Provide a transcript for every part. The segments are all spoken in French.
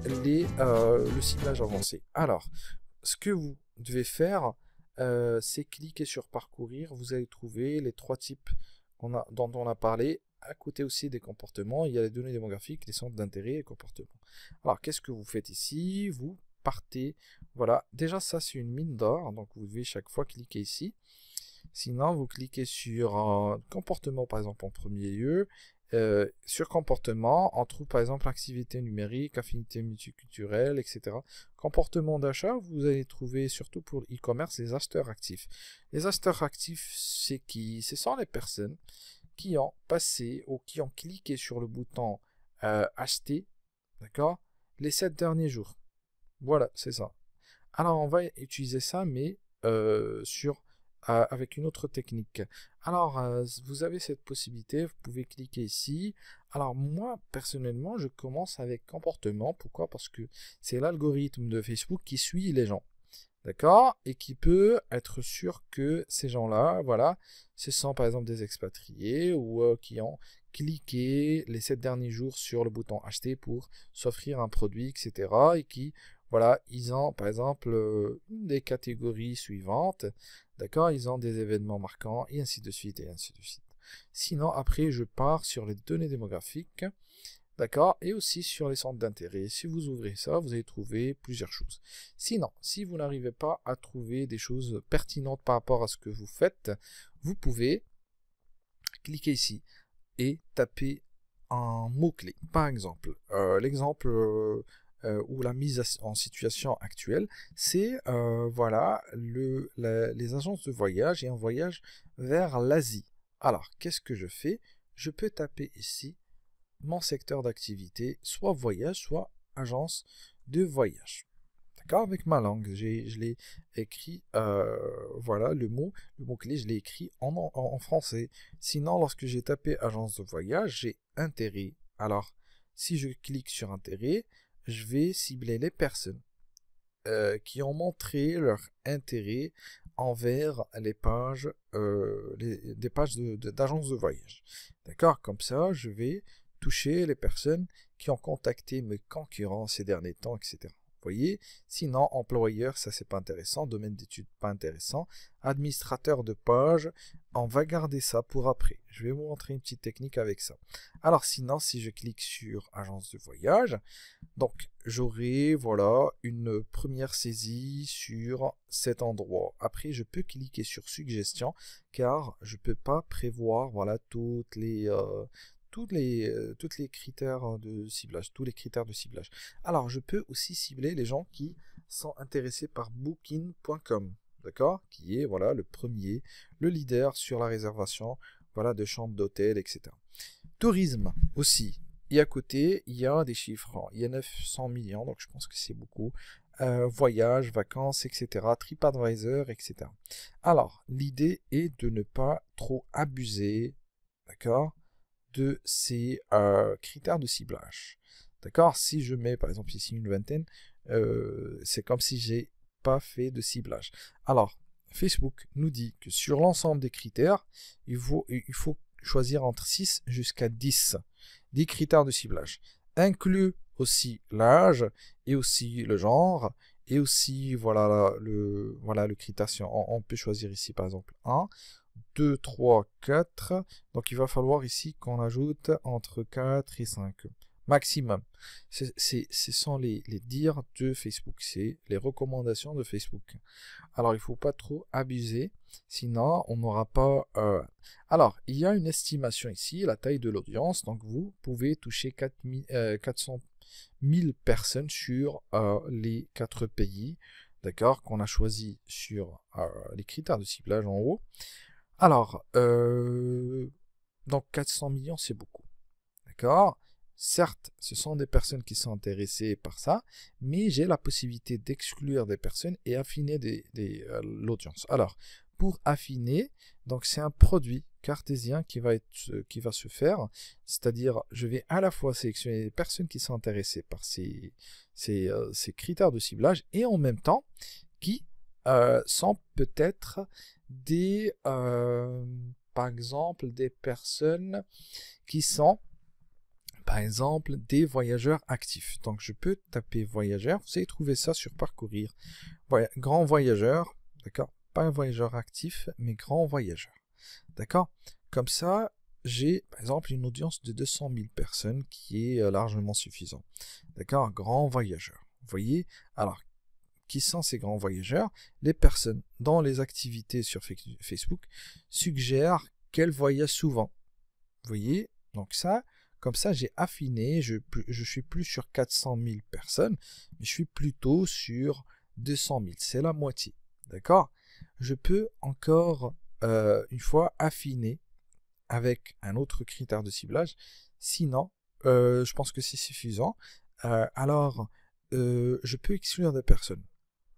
le ciblage avancé. Alors, ce que vous devez faire, c'est cliquer sur parcourir. Vous allez trouver les 3 types dont on a parlé. À côté aussi des comportements, il y a les données démographiques, les centres d'intérêt et comportements. Alors, qu'est-ce que vous faites ici? Vous partez, voilà. Déjà, ça, c'est une mine d'or. Donc, vous devez chaque fois cliquer ici. Sinon, vous cliquez sur comportement, par exemple, en premier lieu. Sur comportement, on trouve par exemple activité numérique, affinité multiculturelle, etc. Comportement d'achat, vous allez trouver surtout pour l'e-commerce les acheteurs actifs. Les acheteurs actifs, c'est qui? Ce sont les personnes qui ont passé ou qui ont cliqué sur le bouton acheter, d'accord, les 7 derniers jours. Voilà, c'est ça. Alors, on va utiliser ça, mais avec une autre technique. Alors, vous avez cette possibilité, vous pouvez cliquer ici. Alors, moi, personnellement, je commence avec comportement. Pourquoi? Parce que c'est l'algorithme de Facebook qui suit les gens. D'accord? Et qui peut être sûr que ces gens-là, voilà, ce sont par exemple des expatriés ou qui ont cliqué les 7 derniers jours sur le bouton acheter pour s'offrir un produit, etc. Et qui, voilà, ils ont par exemple des catégories suivantes. D'accord? Ils ont des événements marquants et ainsi de suite et ainsi de suite. Sinon, après, je pars sur les données démographiques. D'accord? Et aussi sur les centres d'intérêt. Si vous ouvrez ça, vous allez trouver plusieurs choses. Sinon, si vous n'arrivez pas à trouver des choses pertinentes par rapport à ce que vous faites, vous pouvez cliquer ici et taper un mot-clé. Par exemple, l'exemple ou la mise en situation actuelle, c'est voilà, les agences de voyage et un voyage vers l'Asie. Alors, qu'est-ce que je fais? Je peux taper ici mon secteur d'activité, soit voyage, soit agence de voyage. D'accord? Avec ma langue, je l'ai écrit, voilà, le mot-clé, je l'ai écrit en français. Sinon, lorsque j'ai tapé agence de voyage, j'ai intérêt. Alors, si je clique sur intérêt, je vais cibler les personnes qui ont montré leur intérêt envers les pages, des pages d'agence de voyage. D'accord? Comme ça, je vais toucher les personnes qui ont contacté mes concurrents ces derniers temps, etc. Vous voyez? Sinon, employeur, ça c'est pas intéressant. Domaine d'études, pas intéressant. Administrateur de page, on va garder ça pour après. Je vais vous montrer une petite technique avec ça. Alors sinon, si je clique sur agence de voyage, donc j'aurai voilà une première saisie sur cet endroit. Après, je peux cliquer sur suggestion car je peux pas prévoir voilà tous les critères de ciblage, tous les critères de ciblage. Alors, je peux aussi cibler les gens qui sont intéressés par booking.com, d'accord? Qui est, voilà, le premier, le leader sur la réservation, voilà, de chambres d'hôtel, etc. Tourisme aussi. Et à côté, il y a des chiffres. Il y a 900 millions, donc je pense que c'est beaucoup. Voyages, vacances, etc. TripAdvisor, etc. Alors, l'idée est de ne pas trop abuser, d'accord, de ces critères de ciblage. D'accord? Si je mets par exemple ici une vingtaine, c'est comme si j'ai pas fait de ciblage. Alors, Facebook nous dit que sur l'ensemble des critères, il faut choisir entre 6 jusqu'à 10 critères de ciblage. Inclut aussi l'âge et aussi le genre et aussi voilà le critère. On peut choisir ici par exemple 1, 2, 3, 4. Donc il va falloir ici qu'on ajoute entre 4 et 5 maximum. Ce sont les dires de Facebook, c'est les recommandations de Facebook. Alors il ne faut pas trop abuser, sinon on n'aura pas... Alors il y a une estimation ici, la taille de l'audience, donc vous pouvez toucher 400 000 personnes sur les 4 pays, d'accord, qu'on a choisi sur les critères de ciblage en haut. Alors, donc 400 millions, c'est beaucoup. D'accord? Certes, ce sont des personnes qui sont intéressées par ça, mais j'ai la possibilité d'exclure des personnes et affiner l'audience. Alors, pour affiner, donc c'est un produit cartésien qui va se faire, c'est-à-dire je vais à la fois sélectionner les personnes qui sont intéressées par ces critères de ciblage et en même temps qui sont peut-être par exemple, des personnes qui sont par exemple, des voyageurs actifs. Donc, je peux taper voyageurs. Vous allez trouver ça sur Parcourir. Voilà, grand voyageur, d'accord? Pas un voyageur actif, mais grand voyageur. D'accord? Comme ça, j'ai, par exemple, une audience de 200 000 personnes qui est largement suffisant. D'accord? Grand voyageur. Vous voyez? Alors, qui sont ces grands voyageurs? Les personnes dans les activités sur Facebook suggèrent qu'elles voyagent souvent. Vous voyez? Donc ça, comme ça, j'ai affiné, je suis plus sur 400 000 personnes, mais je suis plutôt sur 200 000. C'est la moitié. D'accord? Je peux encore, une fois, affiner avec un autre critère de ciblage. Sinon, je pense que c'est suffisant. Alors, je peux exclure des personnes.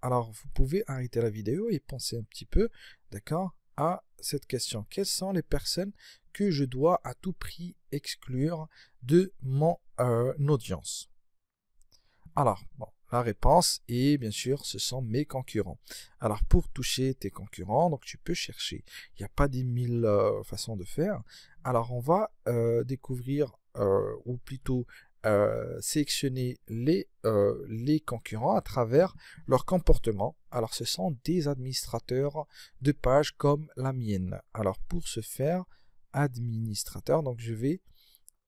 Alors, vous pouvez arrêter la vidéo et penser un petit peu, d'accord, à cette question. Quelles sont les personnes que je dois à tout prix exclure de mon audience? Alors, bon, la réponse est, bien sûr, ce sont mes concurrents. Alors, pour toucher tes concurrents, donc tu peux chercher. Il n'y a pas des mille façons de faire. Alors, on va découvrir, ou plutôt sélectionner les concurrents à travers leur comportement. Alors, ce sont des administrateurs de pages comme la mienne. Alors, pour ce faire, administrateur, donc je vais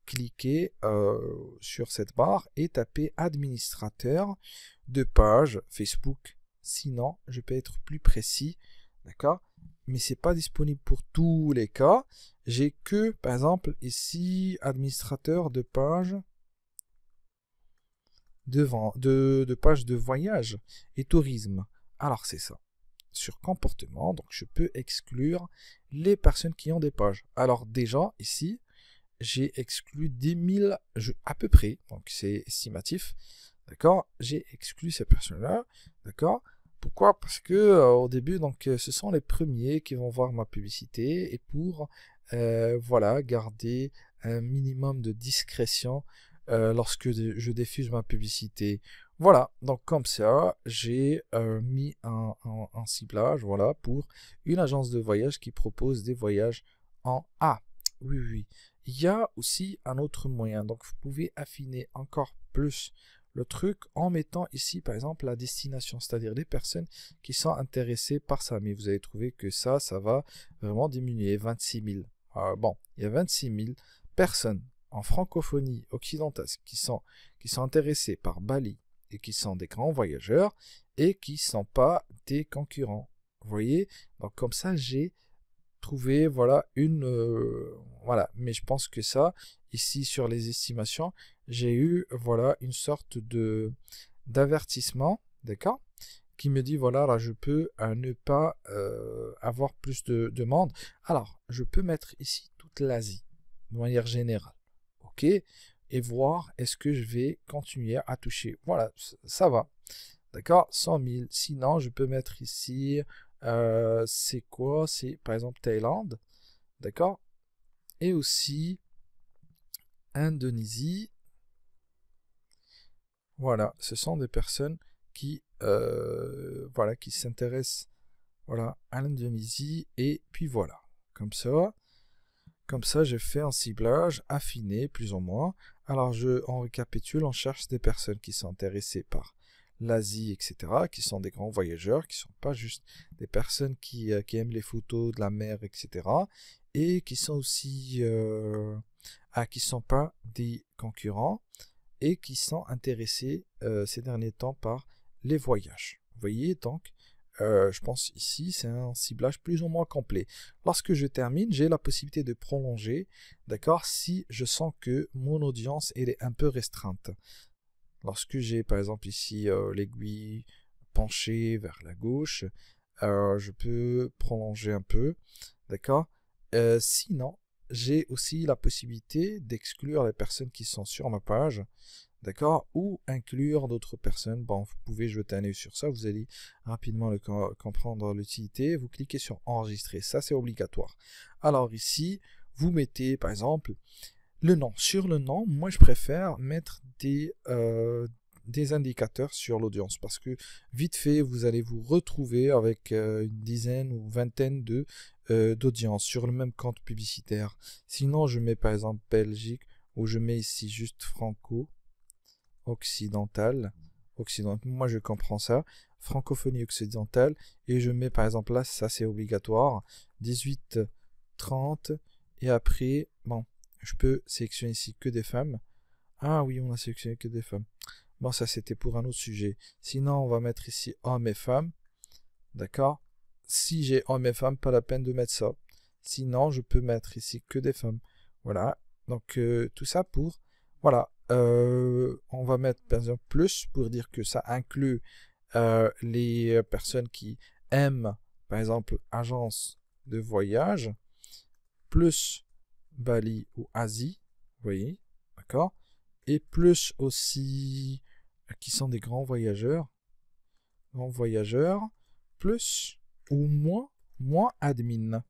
cliquer sur cette barre et taper administrateur de page Facebook. Sinon, je peux être plus précis, d'accord? Mais c'est pas disponible pour tous les cas. J'ai que, par exemple, ici, administrateur de page de page de voyage et tourisme. Alors, c'est ça. Sur comportement, donc je peux exclure les personnes qui ont des pages. Alors, déjà, ici, j'ai exclu 10 000, à peu près, donc c'est estimatif, d'accord? J'ai exclu ces personnes-là, d'accord? Pourquoi? Parce que au début, donc, ce sont les premiers qui vont voir ma publicité et pour, voilà, garder un minimum de discrétion lorsque je diffuse ma publicité. Voilà, donc comme ça, j'ai mis un ciblage, voilà, pour une agence de voyage qui propose des voyages en A. Oui, oui, oui. Il y a aussi un autre moyen. Donc, vous pouvez affiner encore plus le truc en mettant ici, par exemple, la destination, c'est-à-dire les personnes qui sont intéressées par ça. Mais vous allez trouver que ça va vraiment diminuer. 26 000. Bon, il y a 26 000 personnes en francophonie occidentale qui sont intéressées par Bali et qui sont des grands voyageurs et qui ne sont pas des concurrents. Vous voyez? Donc, comme ça, j'ai trouver voilà voilà, mais je pense que ça ici sur les estimations j'ai eu voilà une sorte de d'avertissement, d'accord, qui me dit voilà là je peux ne pas avoir plus de demandes. Alors je peux mettre ici toute l'Asie de manière générale, ok, et voir est-ce que je vais continuer à toucher. Voilà, ça va, d'accord, 100 000. Sinon je peux mettre ici c'est quoi? C'est par exemple Thaïlande, d'accord? Et aussi Indonésie. Voilà, ce sont des personnes qui, voilà, qui s'intéressent, voilà, à l'Indonésie. Et puis voilà, comme ça, j'ai fait un ciblage affiné plus ou moins. Alors on récapitule, on cherche des personnes qui sont intéressées par l'Asie, etc., qui sont des grands voyageurs, qui ne sont pas juste des personnes qui aiment les photos de la mer, etc., et qui sont aussi, qui ne sont pas des concurrents, et qui sont intéressés ces derniers temps par les voyages. Vous voyez, donc, je pense ici, c'est un ciblage plus ou moins complet. Lorsque je termine, j'ai la possibilité de prolonger, d'accord, si je sens que mon audience elle est un peu restreinte. Lorsque j'ai par exemple ici l'aiguille penchée vers la gauche, je peux prolonger un peu, d'accord. Sinon, j'ai aussi la possibilité d'exclure les personnes qui sont sur ma page, d'accord, ou inclure d'autres personnes. Bon, vous pouvez jeter un œil sur ça, vous allez rapidement comprendre l'utilité. Vous cliquez sur enregistrer, ça c'est obligatoire. Alors ici, vous mettez par exemple le nom. Sur le nom, moi je préfère mettre des indicateurs sur l'audience parce que vite fait, vous allez vous retrouver avec une dizaine ou vingtaine d'audience sur le même compte publicitaire. Sinon, je mets par exemple Belgique où je mets ici juste franco-occidental. Moi, je comprends ça. Francophonie occidentale. Et je mets, par exemple, là, ça, c'est obligatoire. 18, 30. Et après, bon, je peux sélectionner ici que des femmes. Ah oui, on a sélectionné que des femmes. Bon, ça, c'était pour un autre sujet. Sinon, on va mettre ici hommes et femmes. D'accord? Si j'ai hommes et femmes, pas la peine de mettre ça. Sinon, je peux mettre ici que des femmes. Voilà. Donc, tout ça pour... Voilà. On va mettre, par exemple, plus pour dire que ça inclut les personnes qui aiment, par exemple, agence de voyage, plus Bali ou Asie. Vous voyez? D'accord? Et plus aussi qui sont des grands voyageurs, plus ou moins admin.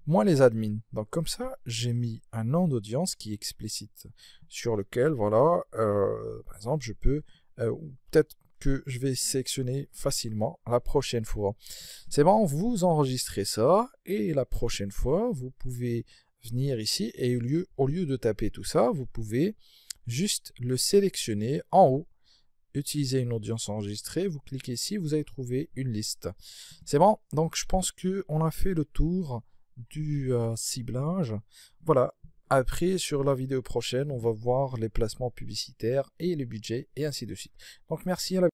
Moins les admins. Donc comme ça, j'ai mis un nom d'audience qui est explicite, sur lequel, voilà, par exemple, je peux, peut-être que je vais sélectionner facilement la prochaine fois. C'est bon, vous enregistrez ça, et la prochaine fois, vous pouvez venir ici, et au lieu de taper tout ça, vous pouvez juste le sélectionner en haut, utiliser une audience enregistrée, vous cliquez ici, vous allez trouver une liste. C'est bon, donc je pense qu'on a fait le tour du ciblage. Voilà, après sur la vidéo prochaine, on va voir les placements publicitaires et les budgets et ainsi de suite. Donc merci à la